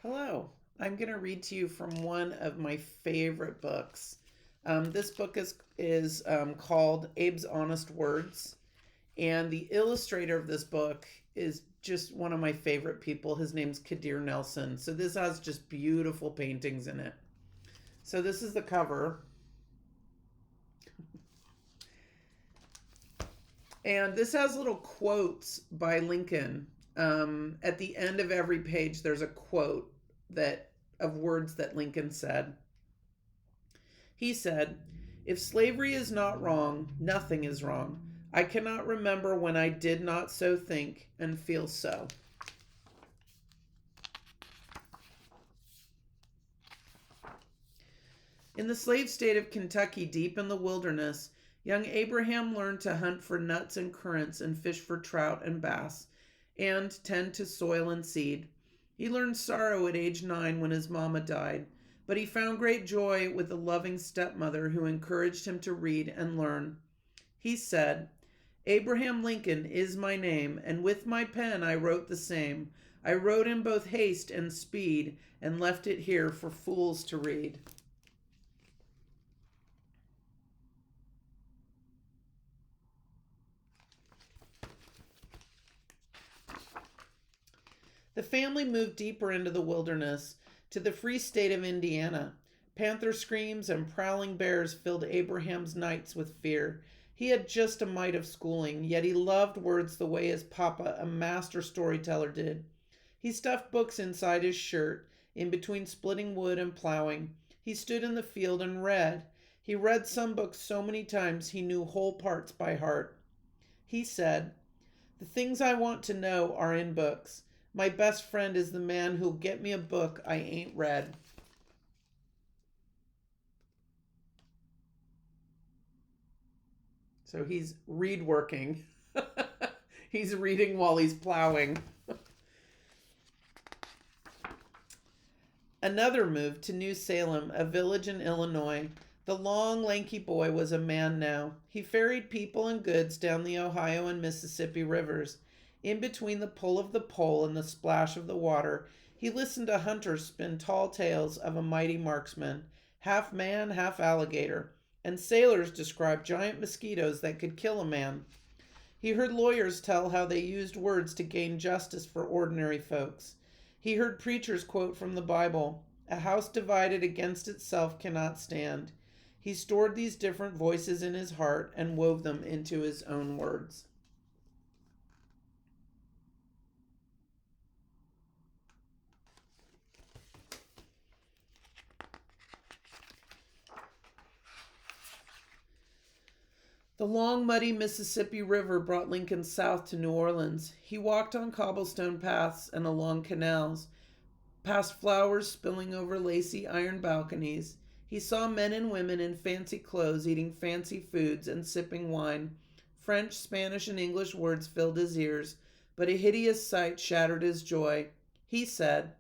Hello. I'm going to read to you from one of my favorite books. This book is called Abe's Honest Words, and the illustrator of this book is just one of my favorite people. His name's Kadir Nelson. So this has just beautiful paintings in it. So this is the cover, and this has little quotes by Lincoln. At the end of every page, there's a quote that of words that Lincoln said. He said, "If slavery is not wrong, nothing is wrong. I cannot remember when I did not so think and feel so." In the slave state of Kentucky, deep in the wilderness, young Abraham learned to hunt for nuts and currants and fish for trout and bass, and tend to soil and seed. He learned sorrow at age 9 when his mama died, but he found great joy with a loving stepmother who encouraged him to read and learn. He said, "Abraham Lincoln is my name, and with my pen I wrote the same. I wrote in both haste and speed, and left it here for fools to read." The family moved deeper into the wilderness, to the free state of Indiana. Panther screams and prowling bears filled Abraham's nights with fear. He had just a mite of schooling, yet he loved words the way his papa, a master storyteller, did. He stuffed books inside his shirt, in between splitting wood and plowing. He stood in the field and read. He read some books so many times he knew whole parts by heart. He said, "The things I want to know are in books. My best friend is the man who'll get me a book I ain't read." So he's read working. He's reading while he's plowing. Another moved to New Salem, a village in Illinois. The long, lanky boy was a man now. He ferried people and goods down the Ohio and Mississippi rivers. In between the pull of the pole and the splash of the water, he listened to hunters spin tall tales of a mighty marksman, half man, half alligator, and sailors describe giant mosquitoes that could kill a man. He heard lawyers tell how they used words to gain justice for ordinary folks. He heard preachers quote from the Bible, "A house divided against itself cannot stand." He stored these different voices in his heart and wove them into his own words. The long, muddy Mississippi River brought Lincoln south to New Orleans. He walked on cobblestone paths and along canals, past flowers spilling over lacy iron balconies. He saw men and women in fancy clothes eating fancy foods and sipping wine. French, Spanish, and English words filled his ears, but a hideous sight shattered his joy. He said,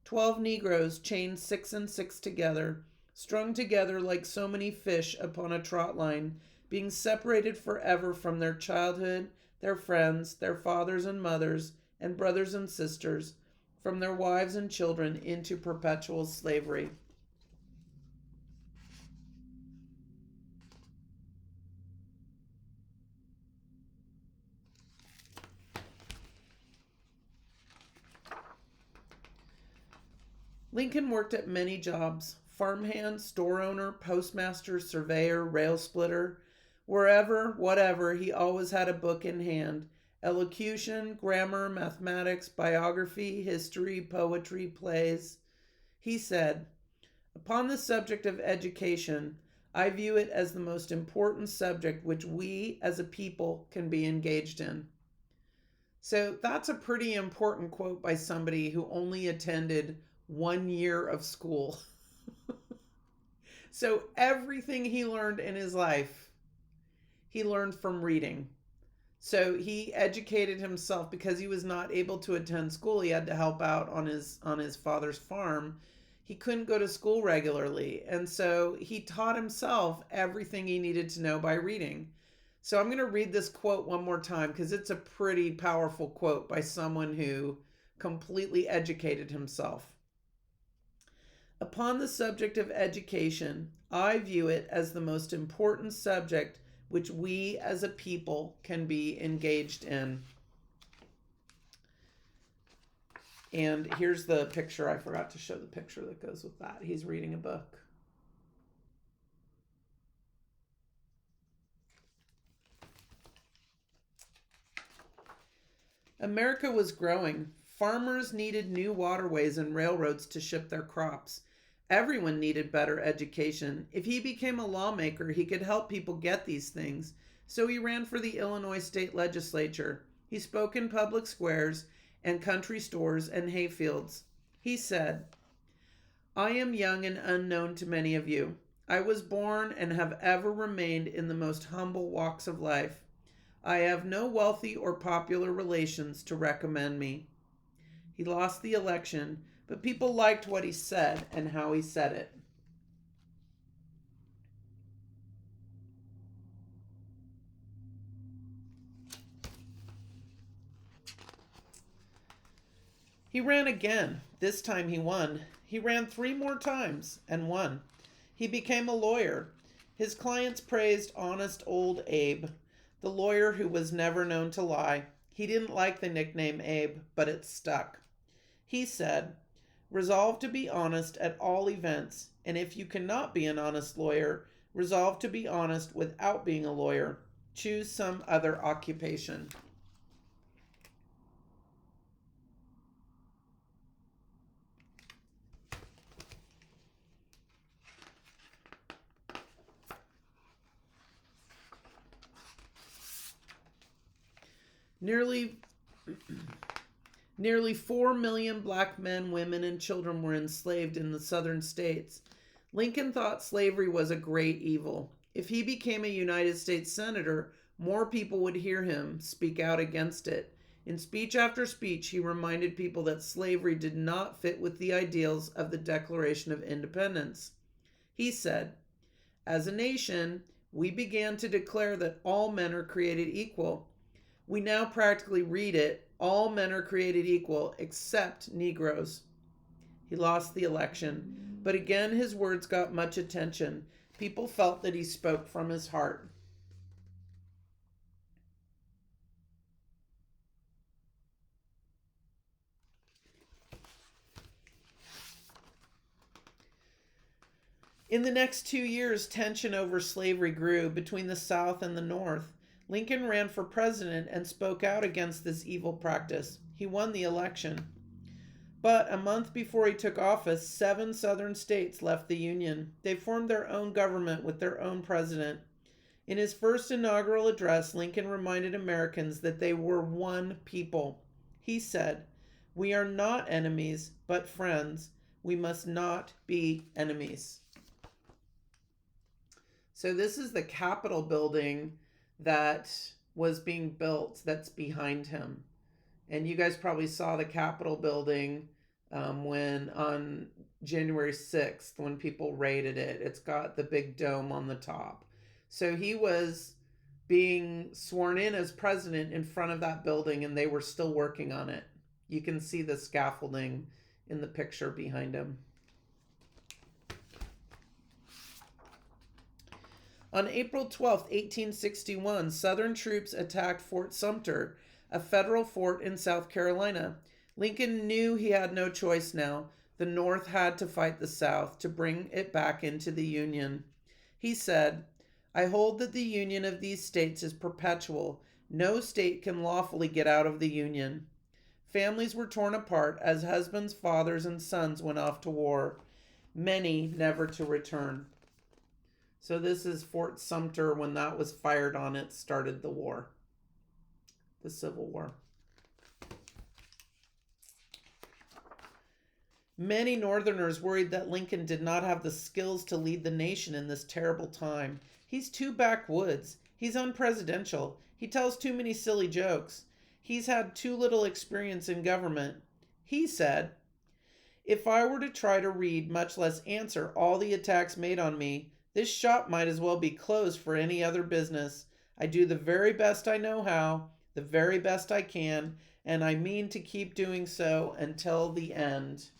12 Negroes chained 6 and 6 together, strung together like so many fish upon a trot line, being separated forever from their childhood, their friends, their fathers and mothers, and brothers and sisters, from their wives and children into perpetual slavery." Lincoln worked at many jobs: farmhand, store owner, postmaster, surveyor, rail splitter. Wherever, whatever, he always had a book in hand: elocution, grammar, mathematics, biography, history, poetry, plays. He said, "Upon the subject of education, I view it as the most important subject which we as a people can be engaged in." So that's a pretty important quote by somebody who only attended 1 year of school. So everything he learned in his life, he learned from reading. So he educated himself because he was not able to attend school. He had to help out on his father's farm. He couldn't go to school regularly, and so he taught himself everything he needed to know by reading. So I'm going to read this quote one more time because it's a pretty powerful quote by someone who completely educated himself. Upon the subject of education, I view it as the most important subject which we as a people can be engaged in. And here's the picture. I forgot to show the picture that goes with that. He's reading a book. America was growing. Farmers needed new waterways and railroads to ship their crops. Everyone needed better education. If he became a lawmaker, he could help people get these things. So he ran for the Illinois state legislature. He spoke in public squares and country stores and hayfields. He said, I am young and unknown to many of you. I was born and have ever remained in the most humble walks of life. I have no wealthy or popular relations to recommend me. He lost the election, but people liked what he said and how he said it. He ran again. This time he won. He ran 3 more times and won. He became a lawyer. His clients praised honest old Abe, the lawyer who was never known to lie. He didn't like the nickname Abe, but it stuck. He said, resolve to be honest at all events, and if you cannot be an honest lawyer, resolve to be honest without being a lawyer. Choose some other occupation. Nearly 4 million black men, women, and children were enslaved in the southern states. Lincoln thought slavery was a great evil. If he became a United States Senator, more people would hear him speak out against it. In speech after speech, he reminded people that slavery did not fit with the ideals of the Declaration of Independence. He said, as a nation, we began to declare that all men are created equal. We now practically read it, all men are created equal except Negroes. He lost the election, but again his words got much attention. People felt that he spoke from his heart. In the next 2 years, tension over slavery grew between the South and the North. Lincoln ran for president and spoke out against this evil practice. He won the election. But a month before he took office, 7 southern states left the Union. They formed their own government with their own president. In his first inaugural address, Lincoln reminded Americans that they were one people. He said, we are not enemies, but friends. We must not be enemies. So this is the Capitol building that was being built that's behind him. And you guys probably saw the Capitol building when on January 6th, when people raided it. It's got the big dome on the top. So he was being sworn in as president in front of that building, and they were still working on it. You can see the scaffolding in the picture behind him. On April 12, 1861, Southern troops attacked Fort Sumter, a federal fort in South Carolina. Lincoln knew he had no choice now. The North had to fight the South to bring it back into the Union. He said, I hold that the union of these states is perpetual. No state can lawfully get out of the Union. Families were torn apart as husbands, fathers, and sons went off to war, many never to return. So this is Fort Sumter. When that was fired on, it started the war, the Civil War. Many Northerners worried that Lincoln did not have the skills to lead the nation in this terrible time. He's too backwoods. He's unpresidential. He tells too many silly jokes. He's had too little experience in government. He said, if I were to try to read, much less answer, all the attacks made on me, this shop might as well be closed for any other business. I do the very best I know how, the very best I can, and I mean to keep doing so until the end.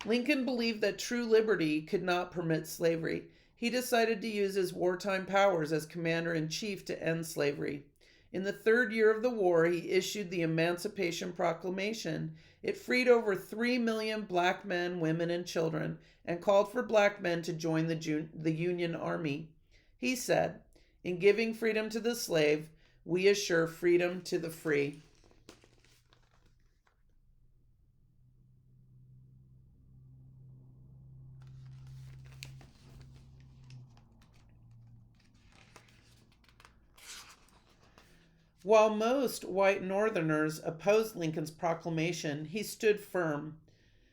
Lincoln believed that true liberty could not permit slavery. He decided to use his wartime powers as commander in chief to end slavery. In the third year of the war, he issued the Emancipation Proclamation. It freed over 3 million black men, women, and children and called for black men to join the Union Army. He said, "In giving freedom to the slave, we assure freedom to the free." While most white Northerners opposed Lincoln's proclamation, he stood firm.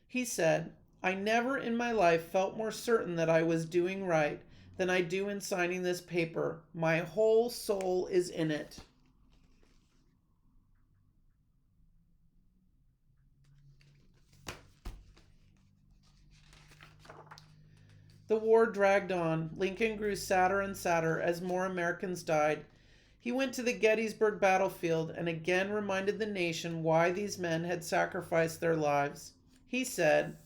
He said, "I never in my life felt more certain that I was doing right than I do in signing this paper. My whole soul is in it." The war dragged on. Lincoln grew sadder and sadder as more Americans died. He went to the Gettysburg battlefield and again reminded the nation why these men had sacrificed their lives. He said,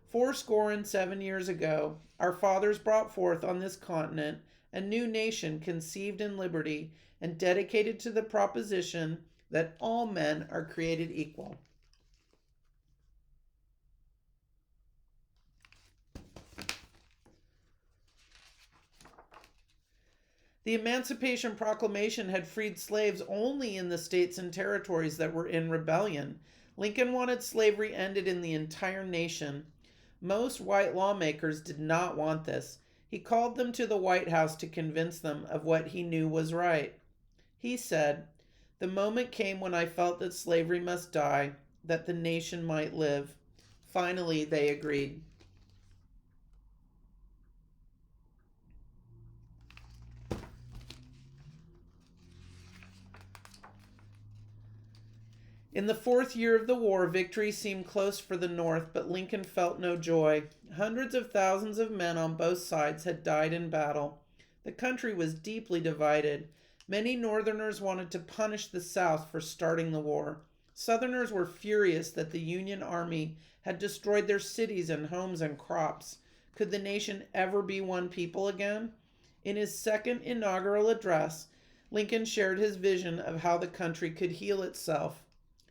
"407 years ago, our fathers brought forth on this continent a new nation conceived in liberty and dedicated to the proposition that all men are created equal." The Emancipation Proclamation had freed slaves only in the states and territories that were in rebellion. Lincoln wanted slavery ended in the entire nation. Most white lawmakers did not want this. He called them to the White House to convince them of what he knew was right. He said, "The moment came when I felt that slavery must die, that the nation might live." Finally, they agreed. In the fourth year of the war, victory seemed close for the North, but Lincoln felt no joy. Hundreds of thousands of men on both sides had died in battle. The country was deeply divided. Many Northerners wanted to punish the South for starting the war. Southerners were furious that the Union Army had destroyed their cities and homes and crops. Could the nation ever be one people again? In his second inaugural address, Lincoln shared his vision of how the country could heal itself.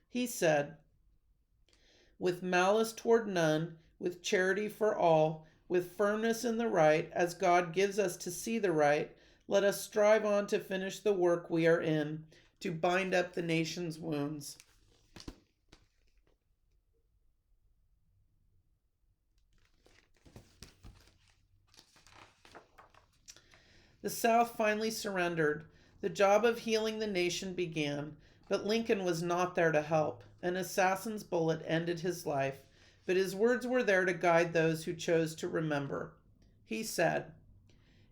He said, "With malice toward none, with charity for all, with firmness in the right, as God gives us to see the right, let us strive on to finish the work we are in, to bind up the nation's wounds." The South finally surrendered. The job of healing the nation began, but Lincoln was not there to help. An assassin's bullet ended his life, but his words were there to guide those who chose to remember. He said,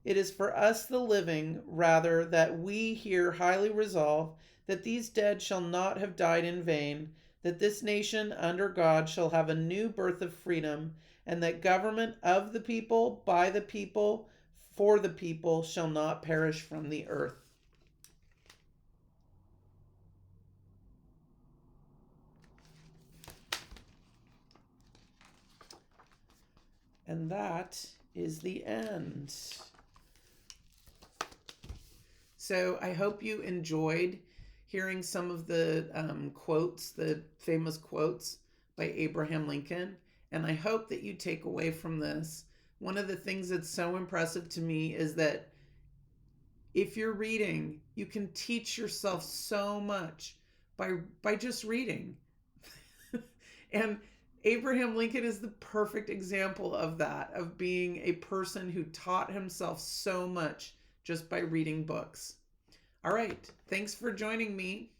"It is for us the living, rather, that we here highly resolve that these dead shall not have died in vain, that this nation under God shall have a new birth of freedom, and that government of the people, by the people, for the people shall not perish from the earth." And that is the end. So I hope you enjoyed hearing some of the quotes, the famous quotes by Abraham Lincoln. And I hope that you take away from this. One of the things that's so impressive to me is that if you're reading, you can teach yourself so much by just reading. And Abraham Lincoln is the perfect example of that, of being a person who taught himself so much just by reading books. All right. Thanks for joining me.